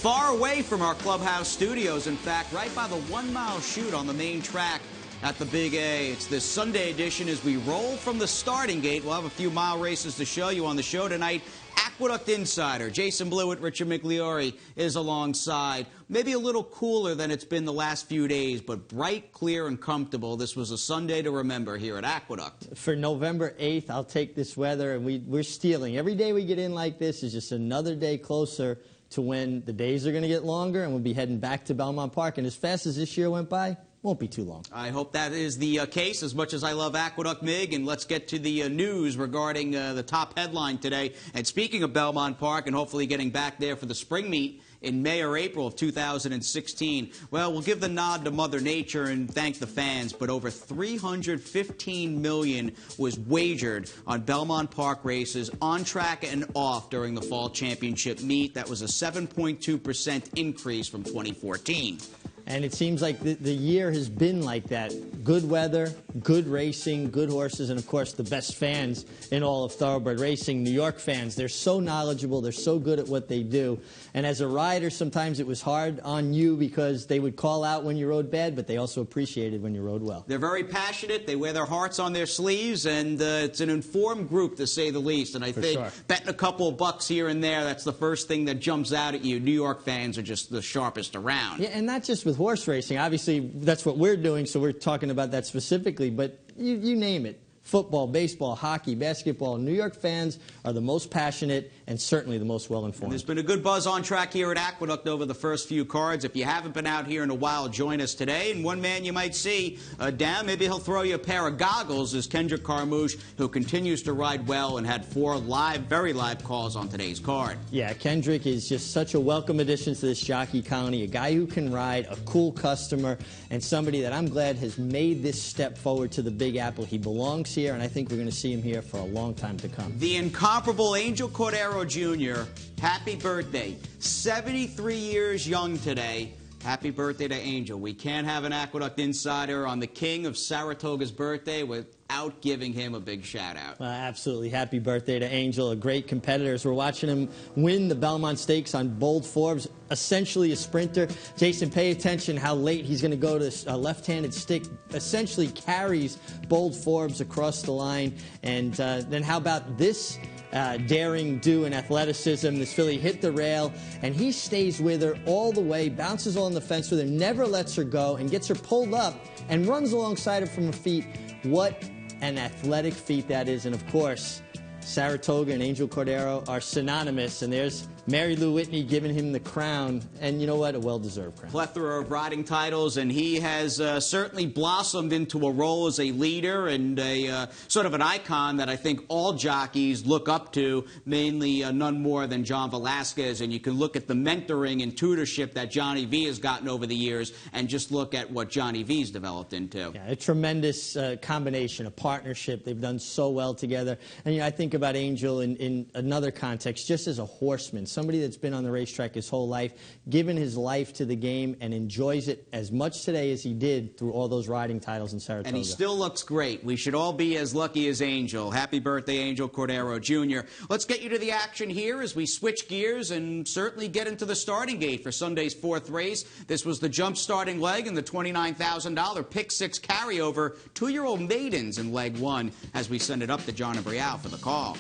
far away from our clubhouse studios. In fact, right by the 1 mile chute on the main track at the Big A. It's this Sunday edition as we roll from the starting gate. We'll have a few mile races to show you on the show tonight. Aqueduct Insider, Jason Blewett, Richard Migliore is alongside. Maybe a little cooler than it's been the last few days, but bright, clear, and comfortable. This was a Sunday to remember here at Aqueduct. For November 8th, I'll take this weather, and we're stealing. Every day we get in like this is just another day closer to when the days are going to get longer, and we'll be heading back to Belmont Park. And as fast as this year went by, won't be too long. I hope that is the case, as much as I love Aqueduct Mig. And let's get to the news regarding the top headline today. And speaking of Belmont Park and hopefully getting back there for the spring meet in May or April of 2016, well, we'll give the nod to Mother Nature and thank the fans, but over $315 million was wagered on Belmont Park races on track and off during the Fall Championship meet. That was a 7.2% increase from 2014. And it seems like the year has been like that. Good weather, good racing, good horses, and, of course, the best fans in all of thoroughbred racing, New York fans. They're so knowledgeable. They're so good at what they do. And as a rider, sometimes it was hard on you because they would call out when you rode bad, but they also appreciated when you rode well. They're very passionate. They wear their hearts on their sleeves, and it's an informed group, to say the least. And I think betting a couple of bucks here and there, that's the first thing that jumps out at you. New York fans are just the sharpest around. Yeah, and not just with horse racing. Obviously, that's what we're doing, so we're talking about that specifically, but you name it. Football, baseball, hockey, basketball. New York fans are the most passionate and certainly the most well-informed. There's been a good buzz on track here at Aqueduct over the first few cards. If you haven't been out here in a while, join us today. And one man you might see down, maybe he'll throw you a pair of goggles, is Kendrick Carmouche, who continues to ride well and had 4 live, very live calls on today's card. Yeah, Kendrick is just such a welcome addition to this jockey colony, a guy who can ride, a cool customer, and somebody that I'm glad has made this step forward to the Big Apple. He belongs here, and I think we're going to see him here for a long time to come. The incomparable Angel Cordero Jr., happy birthday. 73 years young today. Happy birthday to Angel. We can't have an Aqueduct Insider on the king of Saratoga's birthday without giving him a big shout-out. Absolutely. Happy birthday to Angel, a great competitor. As we're watching him win the Belmont Stakes on Bold Forbes, essentially a sprinter. Jason, pay attention how late he's going to go to a left-handed stick, essentially carries Bold Forbes across the line. And then how about this daring do in athleticism? This filly hit the rail, and he stays with her all the way, bounces on the fence with her, never lets her go, and gets her pulled up and runs alongside her from her feet. What an athletic feat that is. And, of course, Saratoga and Angel Cordero are synonymous, and there's Mary Lou Whitney giving him the crown, and you know what? A well-deserved crown. Plethora of riding titles, and he has certainly blossomed into a role as a leader and a sort of an icon that I think all jockeys look up to, mainly none more than John Velasquez. And you can look at the mentoring and tutorship that Johnny V has gotten over the years and just look at what Johnny V's developed into. Yeah, a tremendous combination, a partnership. They've done so well together. And you know, I think about Angel in another context, just as a horseman, somebody that's been on the racetrack his whole life, given his life to the game, and enjoys it as much today as he did through all those riding titles in Saratoga. And he still looks great. We should all be as lucky as Angel. Happy birthday, Angel Cordero Jr. Let's get you to the action here as we switch gears and certainly get into the starting gate for Sunday's 4th race. This was the jump starting leg and the $29,000 pick 6 carryover. 2-year-old Maidens in leg 1 as we send it up to John and Brielle for the call.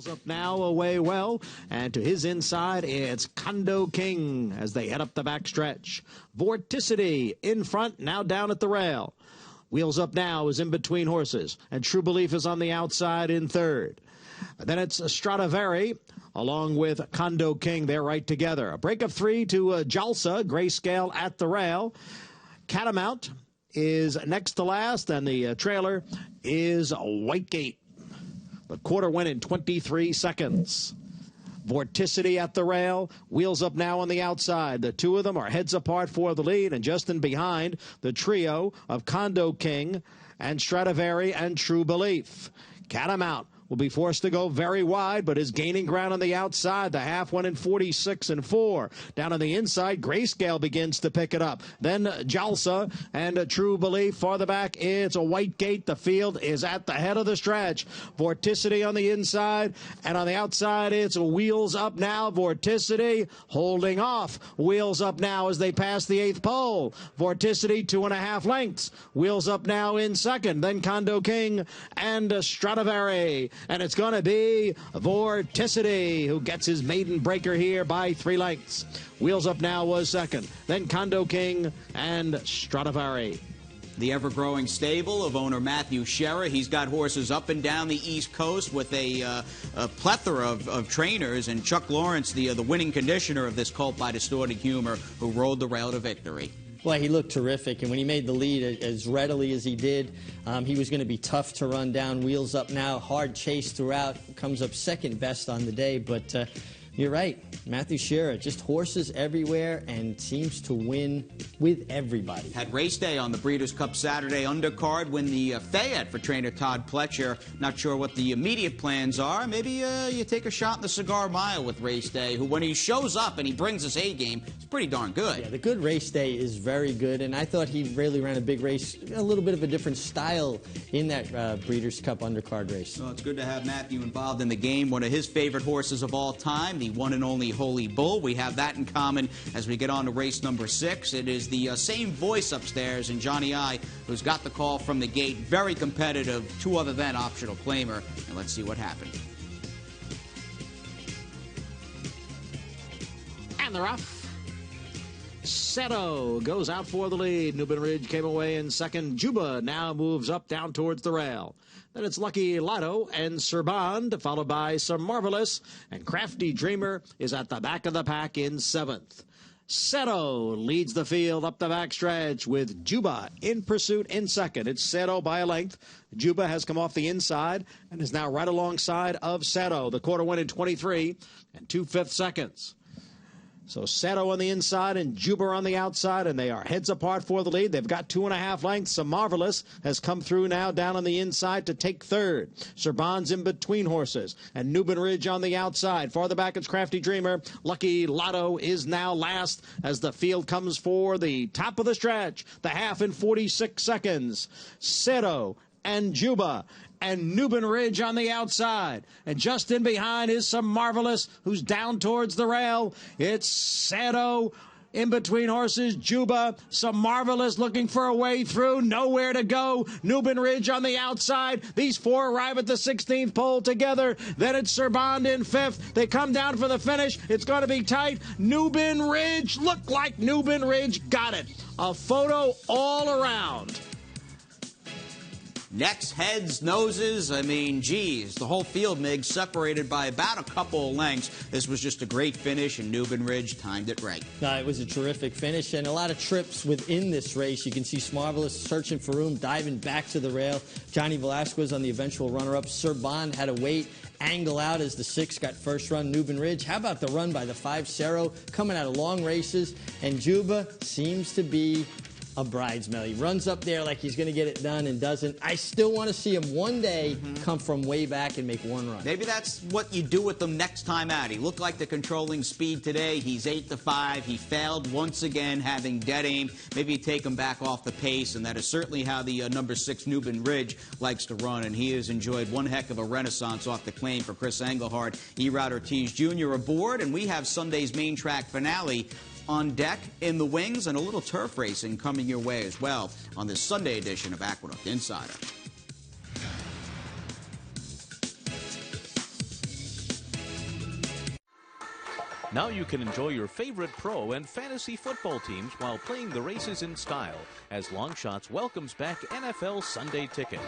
Up now, away well, and to his inside, it's Condo King as they head up the backstretch. Vorticity in front, now down at the rail. Wheels Up Now is in between horses, and True Belief is on the outside in 3rd. Then it's Stradivari along with Condo King. They're right together. A break of 3 to Jalsa, Grayscale at the rail. Catamount is next to last, and the trailer is Whitegate. The quarter went in 23 seconds. Vorticity at the rail. Wheels Up Now on the outside. The two of them are heads apart for the lead, and just in behind, the trio of Condo King and Stradivari and True Belief. Catamount will be forced to go very wide, but is gaining ground on the outside. The half went in 46-4. Down on the inside, Grayscale begins to pick it up. Then Jalsa and True Belief farther back. It's a white gate. The field is at the head of the stretch. Vorticity on the inside, and on the outside, it's Wheels Up now. Vorticity holding off. Wheels Up now as they pass the 8th pole. Vorticity 2.5 lengths. Wheels Up now in second. Then Condo King and Stradivari. And it's going to be Vorticity who gets his maiden breaker here by 3 lengths. Wheels Up now was second. Then Condo King and Stradivari. The ever-growing stable of owner Matthew Scherer. He's got horses up and down the East Coast with a plethora of trainers. And Chuck Lawrence, the winning conditioner of this colt by Distorted Humor, who rode the rail to victory. Well, he looked terrific, and when he made the lead as readily as he did, he was going to be tough to run down. Wheels Up now, hard chase throughout, comes up second best on the day, but you're right. Matthew Scherer, just horses everywhere and seems to win with everybody. Had race day on the Breeders' Cup Saturday undercard, win the Fayette for trainer Todd Pletcher. Not sure what the immediate plans are. Maybe you take a shot in the Cigar Mile with race day, who when he shows up and he brings his A game, it's pretty darn good. Yeah, the good race day is very good, and I thought he really ran a big race, a little bit of a different style in that Breeders' Cup undercard race. Well, it's good to have Matthew involved in the game. One of his favorite horses of all time, the one and only Holy Bull. We have that in common as we get on to race number 6. It is the same voice upstairs and Johnny I, who's got the call from the gate. Very competitive, 2 other than optional claimer. And let's see what happened. And they're off. Seto goes out for the lead. Newbin Ridge came away in second. Juba now moves up down towards the rail. Then it's Lucky Lotto and Serband, followed by Some Marvelous, and Crafty Dreamer is at the back of the pack in 7th. Seto leads the field up the backstretch with Juba in pursuit in second. It's Seto by a length. Juba has come off the inside and is now right alongside of Seto. The quarter went in 23 and 2/5 seconds. So Seto on the inside and Juba on the outside, and they are heads apart for the lead. They've got 2.5 lengths. Some Marvelous has come through now down on the inside to take third. Serband's in between horses, and Newbin Ridge on the outside. Farther back, it's Crafty Dreamer. Lucky Lotto is now last as the field comes for the top of the stretch. The half in 46 seconds. Seto and Juba and Newbin Ridge on the outside. And just in behind is Some Marvelous, who's down towards the rail. It's Seto in between horses. Juba, Some Marvelous looking for a way through. Nowhere to go. Newbin Ridge on the outside. These 4 arrive at the 16th pole together. Then it's Serband in 5th. They come down for the finish. It's going to be tight. Newbin Ridge looked like Newbin Ridge got it. A photo all around. Necks, heads, noses, I mean, geez, the whole field, Mig, separated by about a couple of lengths. This was just a great finish, and Newbin Ridge timed it right. It was a terrific finish, and a lot of trips within this race. You can see Marvelous searching for room, diving back to the rail. Johnny Velasquez on the eventual runner-up. Serband had to wait, angle out as the 6 got first run. Newbin Ridge. How about the run by the 5 Cerro, coming out of long races? And Juba seems to be a bridesmaid. He runs up there like he's going to get it done and doesn't. I still want to see him one day come from way back and make one run. Maybe that's what you do with him next time out. He looked like the controlling speed today. He's 8-5. He failed once again, having dead aim. Maybe you take him back off the pace, and that is certainly how the number 6 Newbin Ridge likes to run, and he has enjoyed one heck of a renaissance off the claim for Chris Engelhardt. Erod Ortiz Jr. aboard, and we have Sunday's main track finale on deck, in the wings, and a little turf racing coming your way as well on this Sunday edition of Aqueduct Insider. Now you can enjoy your favorite pro and fantasy football teams while playing the races in style as Longshots welcomes back NFL Sunday Ticket.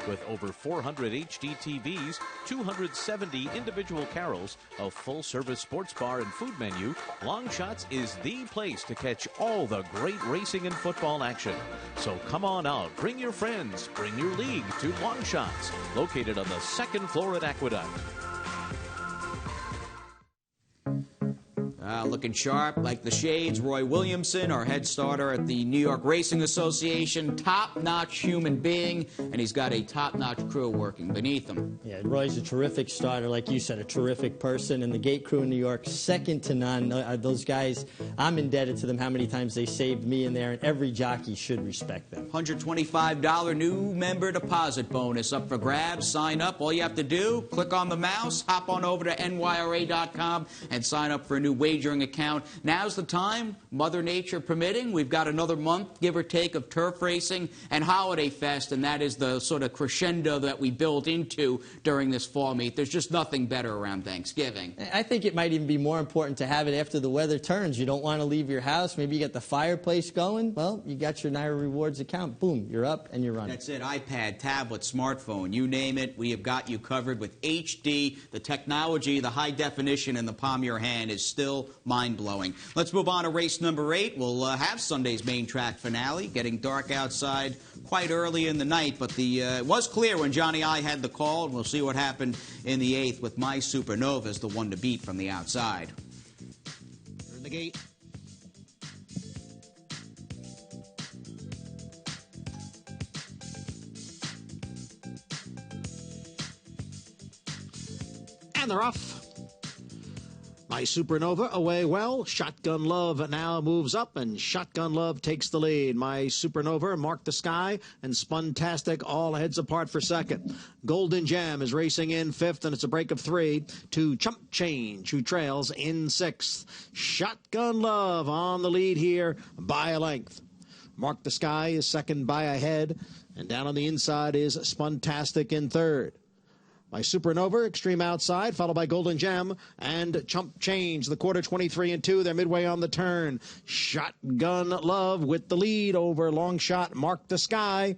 With over 400 HD TVs, 270 individual carols, a full-service sports bar and food menu, Longshots is the place to catch all the great racing and football action. So come on out, bring your friends, bring your league to Longshots, located on the 2nd floor at Aqueduct. Looking sharp like the shades. Roy Williamson, our head starter at the New York Racing Association, top-notch human being, and he's got a top-notch crew working beneath him. Yeah, Roy's a terrific starter, like you said, a terrific person, and the gate crew in New York, second to none. Those guys, I'm indebted to them how many times they saved me in there, and every jockey should respect them. $125 new member deposit bonus up for grabs. Sign up. All you have to do, click on the mouse, hop on over to nyra.com, and sign up for a new wagering account. Now's the time, Mother Nature permitting. We've got another month, give or take, of turf racing and Holiday Fest, and that is the sort of crescendo that we build into during this fall meet. There's just nothing better around Thanksgiving. I think it might even be more important to have it after the weather turns. You don't want to leave your house. Maybe you got the fireplace going. Well, you got your Naira Rewards account. Boom, you're up and you're running. That's it. iPad, tablet, smartphone, you name it. We have got you covered with HD. The technology, the high definition in the palm of your hand is still mind-blowing. Let's move on to race number 8. We'll have Sunday's main track finale. Getting dark outside quite early in the night, but it was clear when Johnny I had the call, and we'll see what happened in the 8th with My Supernova as the one to beat from the outside. Turn the gate. And they're off. My Supernova away well. Shotgun Love now moves up, and Shotgun Love takes the lead. My Supernova marked the sky, and Spuntastic all heads apart for second. Golden Jam is racing in 5th, and it's a break of 3 to Chump Change, who trails in 6th. Shotgun Love on the lead here by a length. Mark the Sky is second by a head, and down on the inside is Spuntastic in 3rd. My Supernova, extreme outside, followed by Golden Gem and Chump Change. The quarter 23 and 2. They're midway on the turn. Shotgun Love with the lead over Long Shot. Mark the Sky.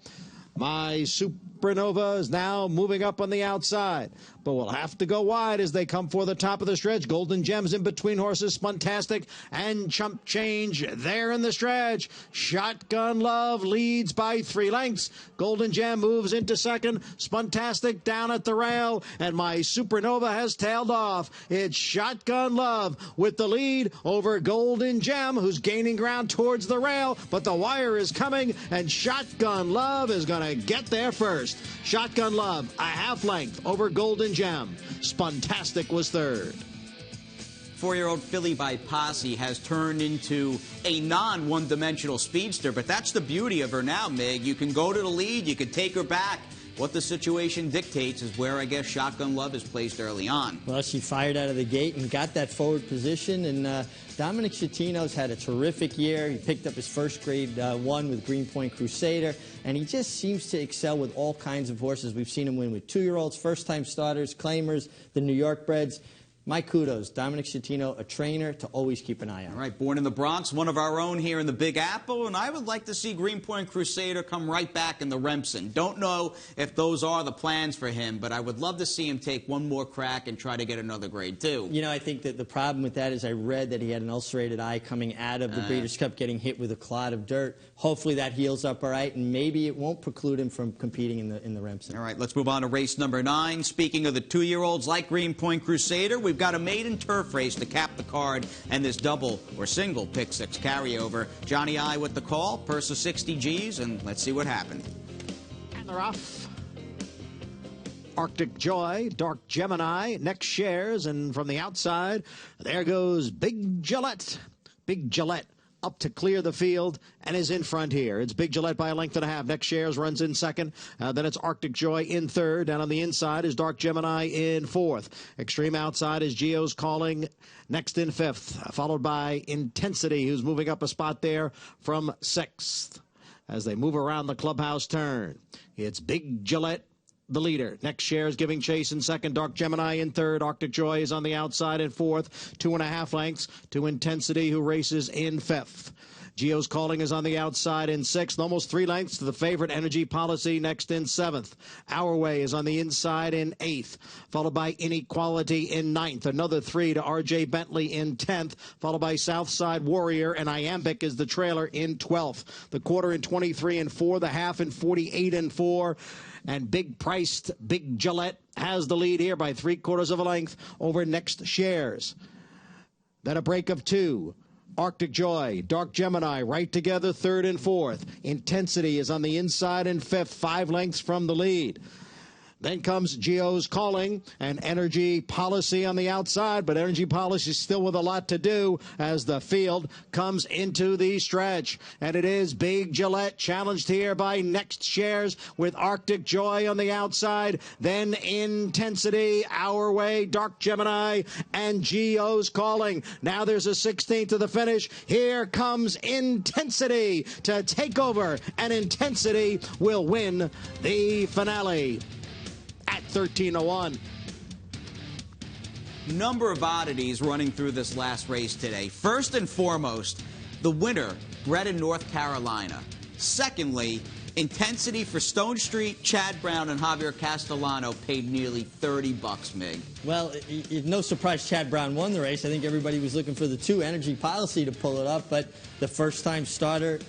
My Supernova is now moving up on the outside, but will have to go wide as they come for the top of the stretch. Golden Gems in between horses, Spuntastic and Chump Change there in the stretch. Shotgun Love leads by 3 lengths. Golden Gem moves into second. Spuntastic down at the rail, and My Supernova has tailed off. It's Shotgun Love with the lead over Golden Gem, who's gaining ground towards the rail, but the wire is coming, and Shotgun Love is going to get there first. Shotgun Love, a half length over Golden Gem. Spuntastic was 3rd. 4-year-old filly by Posse has turned into a non-one-dimensional speedster, but that's the beauty of her now, Mig. You can go to the lead, you can take her back. What the situation dictates is where, I guess, Shotgun Love is placed early on. Well, she fired out of the gate and got that forward position, and Dominic Schettino's had a terrific year. He picked up his first grade 1 with Greenpoint Crusader, and he just seems to excel with all kinds of horses. We've seen him win with 2-year-olds, first-time starters, claimers, the New York breds. My kudos, Dominic Schettino, a trainer to always keep an eye on. All right, born in the Bronx, one of our own here in the Big Apple, and I would like to see Greenpoint Crusader come right back in the Remsen. Don't know if those are the plans for him, but I would love to see him take one more crack and try to get another grade 2. You know, I think that the problem with that is I read that he had an ulcerated eye coming out of the Breeders' Cup, getting hit with a clod of dirt. Hopefully that heals up all right, and maybe it won't preclude him from competing in the Remsen. All right, let's move on to race number 9. Speaking of the 2-year-olds like Greenpoint Crusader, we've got a maiden turf race to cap the card and this double or single pick 6 carryover. Johnny I with the call, purse of 60 G's, and let's see what happened. And they're off. Arctic Joy, Dark Gemini, next shares, and from the outside, there goes Big Gillette. Big Gillette up to clear the field and is in front here. It's Big Gillette by a length and a half. Next shares runs in second. Then it's Arctic Joy in third. Down on the inside is Dark Gemini in fourth. Extreme outside is Geo's Calling next in fifth, followed by Intensity, who's moving up a spot there from sixth. As they move around the clubhouse turn, it's Big Gillette, the leader. Next shares giving chase in second. Dark Gemini in third. Arctic Joy is on the outside in fourth. 2.5 lengths to Intensity, who races in fifth. Geo's Calling is on the outside in sixth. Almost 3 lengths to the favorite Energy Policy next in seventh. Our Way is on the inside in eighth, followed by Inequality in ninth. Another 3 to RJ Bentley in 10th, followed by Southside Warrior, and Iambic is the trailer in 12th. The quarter in 23 and 4, the half in 48 and 4. And big priced Big Gillette has the lead here by 3/4 of a length over Next Shares. Then a break of 2. Arctic Joy, Dark Gemini, right together, 3rd and 4th. Intensity is on the inside in 5th, 5 lengths from the lead. Then comes Geo's Calling and Energy Policy on the outside, but Energy Policy still with a lot to do as the field comes into the stretch. And it is Big Gillette challenged here by Next Shares with Arctic Joy on the outside. Then Intensity, Our Way, Dark Gemini, and Geo's Calling. Now there's a 16th to the finish. Here comes Intensity to take over, and Intensity will win the finale at 13:01. Number of oddities running through this last race today. First and foremost, the winner, bred in North Carolina. Secondly, Intensity for Stone Street, Chad Brown, and Javier Castellano paid nearly $30, Mig. Well, no surprise Chad Brown won the race. I think everybody was looking for the 2 Energy Policy to pull it up, but the first-time starter,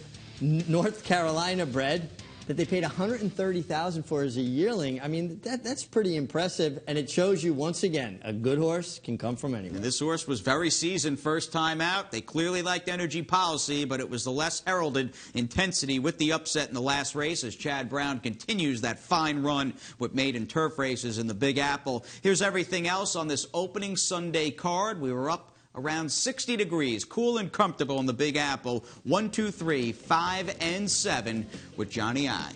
North Carolina bred, that they paid $130,000 for as a yearling. I mean, that's pretty impressive, and it shows you, once again, a good horse can come from anywhere. And this horse was very seasoned first time out. They clearly liked Energy Policy, but it was the less heralded Intensity with the upset in the last race as Chad Brown continues that fine run with Maiden turf races in the Big Apple. Here's everything else on this opening Sunday card. We were up around 60 degrees, cool and comfortable in the Big Apple. 1, 2, 3, 5, and 7 with Johnny I.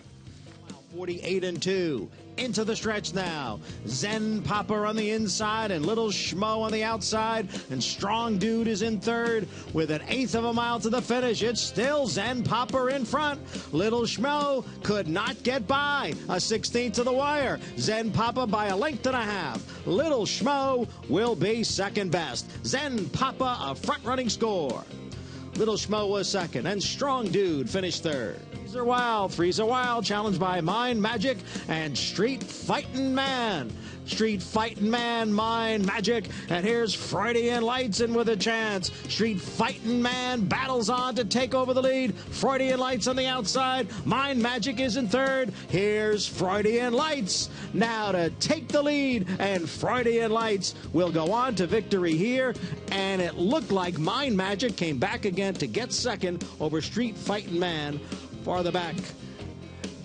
48 and 2. Into the stretch now. Zen Popper on the inside and Little Schmo on the outside. And Strong Dude is in 3rd with an 1/8 of a mile to the finish. It's still Zen Popper in front. Little Schmo could not get by. A 16th to the wire. Zen Popper by a 1.5 lengths. Little Schmo will be second best. Zen Popper a front-running score. Little Schmo was second, and Strong Dude finished 3rd. Freezer Wild, challenged by Mind Magic and Street Fightin' Man. Street Fightin' Man, Mind Magic, and here's Freudian Lights in with a chance. Street Fightin' Man battles on to take over the lead. Freudian Lights on the outside. Mind Magic is in 3rd. Here's Freudian Lights now to take the lead, and Freudian Lights will go on to victory here, and it looked like Mind Magic came back again to get second over Street Fightin' Man farther back.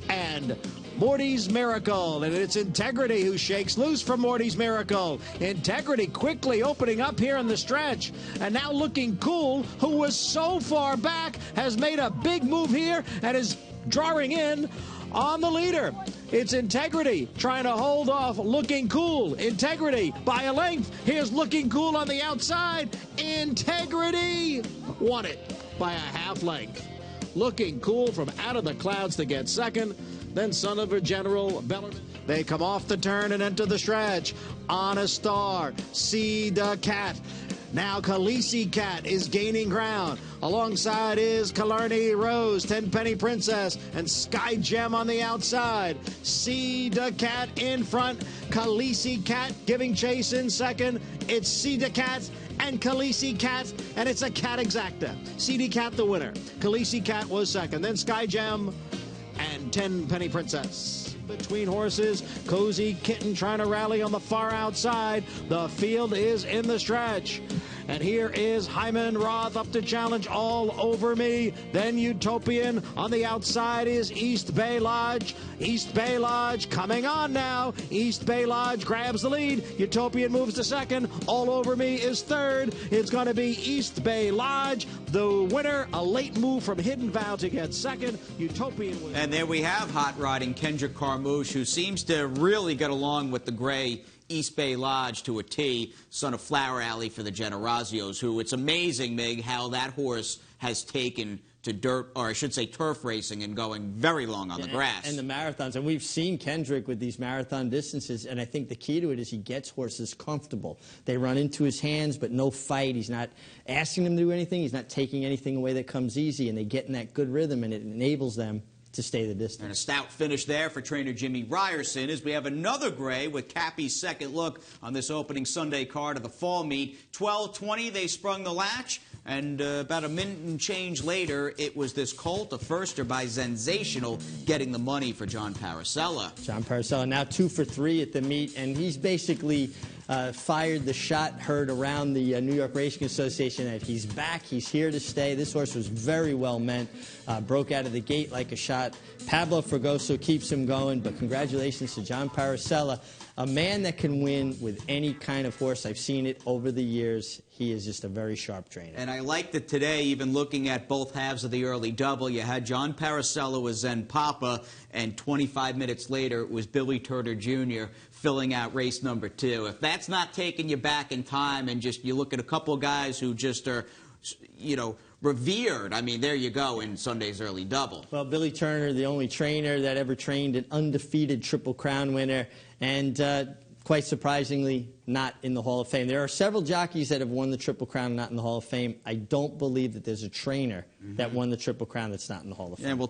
And Morty's Miracle, and it's Integrity who shakes loose from Morty's Miracle. Integrity quickly opening up here in the stretch, and now Looking Cool, who was so far back, has made a big move here and is drawing in on the leader. It's Integrity trying to hold off Looking Cool. Integrity by a length. Here's Looking Cool on the outside. Integrity won it by a 1/2 length. Looking Cool from out of the clouds to get second. Then Son of a General Bellarmine. They come off the turn and enter the stretch. On a Star, See the Cat. Now Khaleesi Cat is gaining ground. Alongside is Killarney Rose, 10-Penny Princess, and Sky Gem on the outside. See the Cat in front. Khaleesi Cat giving chase in second. It's See the Cat and Khaleesi Cat, and it's a Cat Exacta. CD Cat the winner. Khaleesi Cat was second. Then Sky Gem and 10-Penny Princess. Between horses, Cozy Kitten trying to rally on the far outside. The field is in the stretch. And here is Hyman Roth up to challenge All Over Me. Then Utopian. On the outside is East Bay Lodge. East Bay Lodge coming on now. East Bay Lodge grabs the lead. Utopian moves to second. All Over Me is 3rd. It's going to be East Bay Lodge. The winner, a late move from Hidden Vow to get second. Utopian wins. And there we have hot riding Kendrick Carmouche, who seems to really get along with the gray East Bay Lodge to a T, son of Flower Alley for the Generasios, who it's amazing, Mig, how that horse has taken to dirt, or I should say turf racing, and going very long on the grass. And the marathons. And we've seen Kendrick with these marathon distances, and I think the key to it is he gets horses comfortable. They run into his hands, but no fight. He's not asking them to do anything. He's not taking anything away that comes easy, and they get in that good rhythm, and it enables them to stay the distance. And a stout finish there for trainer Jimmy Ryerson as we have another gray with Cappy's second look on this opening Sunday card of the fall meet. 12:20 they sprung the latch, and about a minute and change later it was this colt, a firster by Sensational, getting the money for John Paracella. John Paracella now 2 for 3 at the meet, and he's basically fired the shot heard around the New York Racing Association that he's back, he's here to stay. This horse was very well meant, broke out of the gate like a shot. Pablo Fragoso keeps him going, but congratulations to John Paracella, a man that can win with any kind of horse. I've seen it over the years. He is just a very sharp trainer. And I like that today, even looking at both halves of the early double, you had John Paracella with Zen Papa, and 25 minutes later it was Billy Turner Jr. filling out race number 2. If that's not taking you back in time and just you look at a couple of guys who just are, you know, revered, I mean, there you go in Sunday's early double. Well, Billy Turner, the only trainer that ever trained an undefeated Triple Crown winner, and quite surprisingly, not in the Hall of Fame. There are several jockeys that have won the Triple Crown not in the Hall of Fame. I don't believe that there's a trainer that won the Triple Crown that's not in the Hall of Fame. And we'll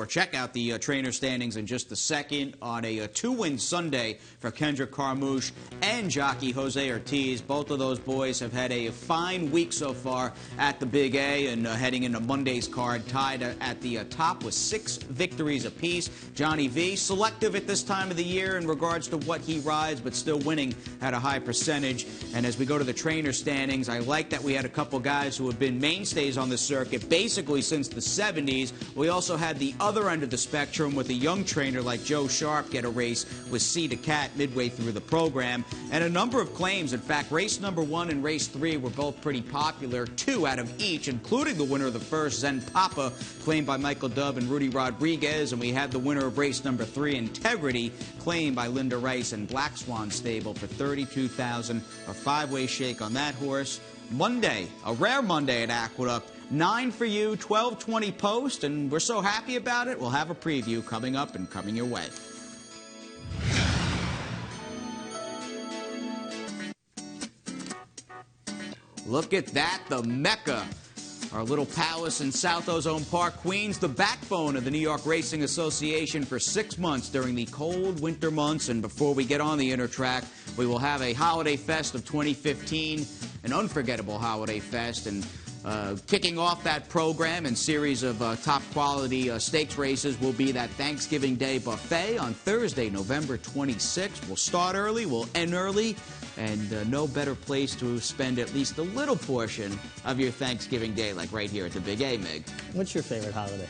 check out the trainer standings in just a second on a 2-win Sunday for Kendrick Carmouche and jockey Jose Ortiz. Both of those boys have had a fine week so far at the Big A, and heading into Monday's card, tied at the top with 6 victories apiece. Johnny V, selective at this time of the year in regards to what he rides, but still winning at a high percentage. And as we go to the trainer standings, I like that we had a couple guys who have been mainstays on the circuit basically since the 70s. We also had the other end of the spectrum with a young trainer like Joe Sharp get a race with C to Cat midway through the program. And a number of claims. In fact, race number 1 and race 3 were both pretty popular, 2 out of each, including the winner of the first, Zen Papa, claimed by Michael Dubb and Rudy Rodriguez. And we had the winner of race number 3, Integrity, claimed by Linda Rice and Black Swan Stable for $32,000. A 5-way shake on that horse. Monday, a rare Monday at Aqueduct. 9 for you, 12:20 post, and we're so happy about it. We'll have a preview coming up and coming your way. Look at that, the Mecca. Our little palace in South Ozone Park, Queens, the backbone of the New York Racing Association for 6 months during the cold winter months. And before we get on the inner track, we will have a Holiday Fest of 2015, an unforgettable Holiday Fest. And kicking off that program and series of top quality stakes races will be that Thanksgiving Day buffet on Thursday, November 26th. We'll start early, we'll end early. And no better place to spend at least a little portion of your Thanksgiving Day, like right here at the Big A, Mig. What's your favorite holiday?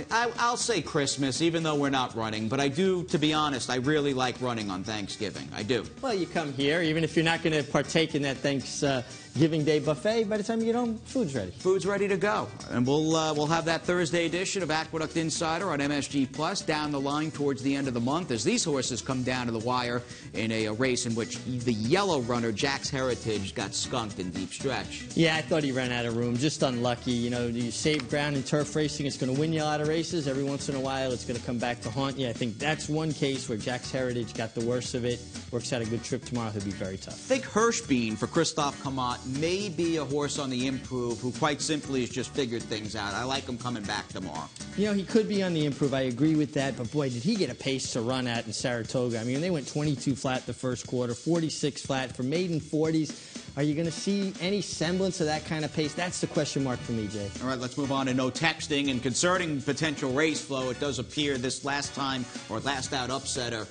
I'll say Christmas, even though we're not running. But I do, to be honest, I really like running on Thanksgiving. I do. Well, you come here, even if you're not going to partake in that Thanksgiving Day buffet, by the time you get home, food's ready. Food's ready to go. And we'll have that Thursday edition of Aqueduct Insider on MSG Plus down the line towards the end of the month as these horses come down to the wire in a race in which the yellow runner, Jack's Heritage, got skunked in deep stretch. Yeah, I thought he ran out of room. Just unlucky. You know, you save ground in turf racing. It's going to win you a lot of races. Every once in a while, it's going to come back to haunt you. I think that's one case where Jack's Heritage got the worst of it. Works out a good trip tomorrow. He'll be very tough. I think Hirschbein for Christophe Kamat may be a horse on the improve who quite simply has just figured things out. I like him coming back tomorrow. You know, he could be on the improve. I agree with that. But, boy, did he get a pace to run at in Saratoga. I mean, they went 22 flat the first quarter, 46 flat. For maiden 40s, are you going to see any semblance of that kind of pace? That's the question mark for me, Jay. All right, let's move on to no texting. And concerning potential race flow, it does appear this last time or last out upsetter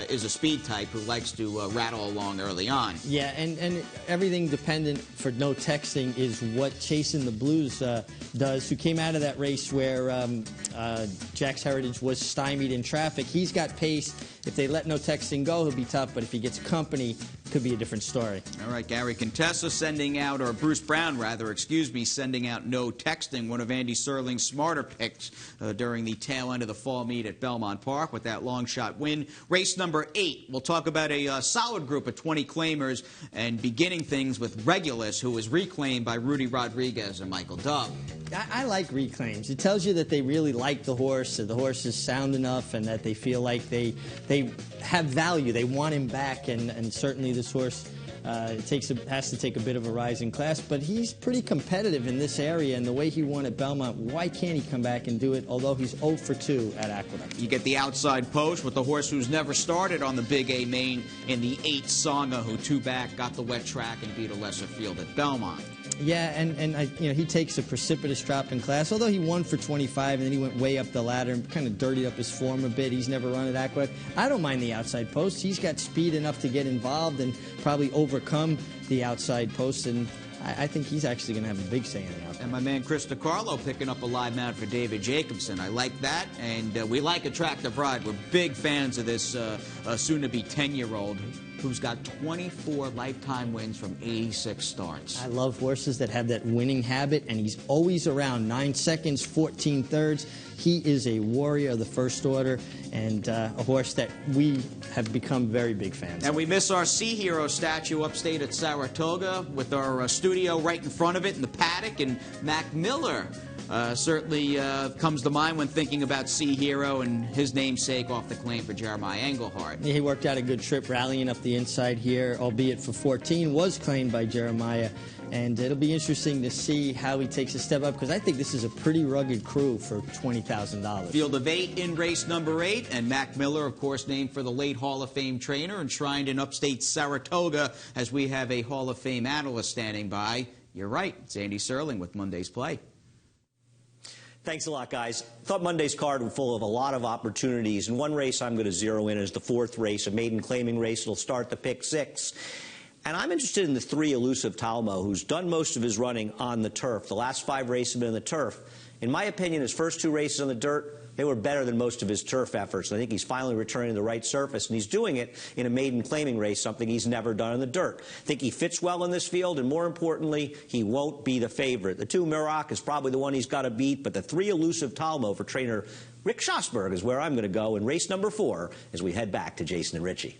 is a speed type who likes to rattle along early on. Yeah, and everything dependent for no texting is what Chasing the Blues does, who came out of that race where Jack's Heritage was stymied in traffic. He's got pace. If they let no texting go, he'll be tough, but if he gets company, it could be a different story. All right, Gary Contessa sending out, or Bruce Brown, rather, excuse me, sending out no texting, one of Andy Serling's smarter picks during the tail end of the fall meet at Belmont Park with that long shot win. Race number 8, we'll talk about a solid group of 20 claimers and beginning things with Regulus, who was reclaimed by Rudy Rodriguez and Michael Dubb. I like reclaims. It tells you that they really like the horse, that the horse is sound enough, and that they feel like they have value. They want him back, and certainly this horse has to take a bit of a rise in class, but he's pretty competitive in this area, and the way he won at Belmont, why can't he come back and do it, although he's 0 for 2 at Aqueduct? You get the outside post with the horse who's never started on the Big A main in the 8 Songa, who 2 back, got the wet track, and beat a lesser field at Belmont. Yeah, and he takes a precipitous drop in class. Although he won for 25, and then he went way up the ladder and kind of dirtied up his form a bit. He's never run at Aqueduct. I don't mind the outside post. He's got speed enough to get involved and probably overcome the outside post, and I think he's actually going to have a big say in the outcome. And my man Chris DiCarlo picking up a live mount for David Jacobson. I like that, and we like Attractive Ride. We're big fans of this soon-to-be 10-year-old who's got 24 lifetime wins from 86 starts. I love horses that have that winning habit, and he's always around 9 seconds, 14 thirds. He is a warrior of the first order, and a horse that we have become very big fans And of. we miss our Sea Hero statue upstate at Saratoga with our studio right in front of it in the paddock, and Mac Miller certainly comes to mind when thinking about Sea Hero and his namesake off the claim for Jeremiah Englehart. He worked out a good trip rallying up the inside here, albeit for 14, was claimed by Jeremiah. And it'll be interesting to see how he takes a step up, because I think this is a pretty rugged crew for $20,000. Field of 8 in race number 8, and Mac Miller, of course, named for the late Hall of Fame trainer, enshrined in upstate Saratoga, as we have a Hall of Fame analyst standing by. You're right, it's Andy Serling with Monday's Play. Thanks a lot, guys. Thought Monday's card was full of a lot of opportunities, and one race I'm going to zero in is the 4th race, a maiden claiming race. It'll start the pick 6. And I'm interested in the 3 Elusive Talmo, who's done most of his running on the turf. The last 5 races have been on the turf. In my opinion, his first 2 races on the dirt, they were better than most of his turf efforts. And I think he's finally returning to the right surface, and he's doing it in a maiden claiming race, something he's never done on the dirt. I think he fits well in this field, and more importantly, he won't be the favorite. The 2 Muroc is probably the one he's got to beat, but the 3 Elusive Talmo for trainer Rick Schosberg is where I'm going to go in race number 4 as we head back to Jason and Richie.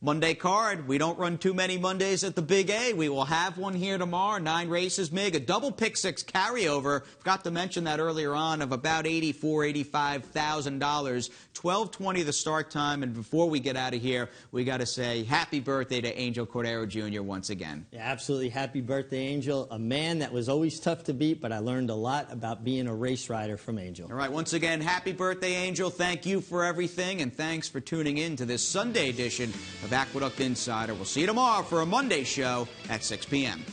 Monday card. We don't run too many Mondays at the Big A. We will have one here tomorrow. 9 races, Mig. A double pick 6 carryover. Forgot to mention that earlier on, of about $85,000. $12:20 the start time. And before we get out of here, we got to say happy birthday to Angel Cordero Jr. once again. Yeah, absolutely. Happy birthday, Angel. A man that was always tough to beat, but I learned a lot about being a race rider from Angel. All right, once again, happy birthday, Angel. Thank you for everything, and thanks for tuning in to this Sunday edition of Aqueduct Insider. We'll see you tomorrow for a Monday show at 6 p.m.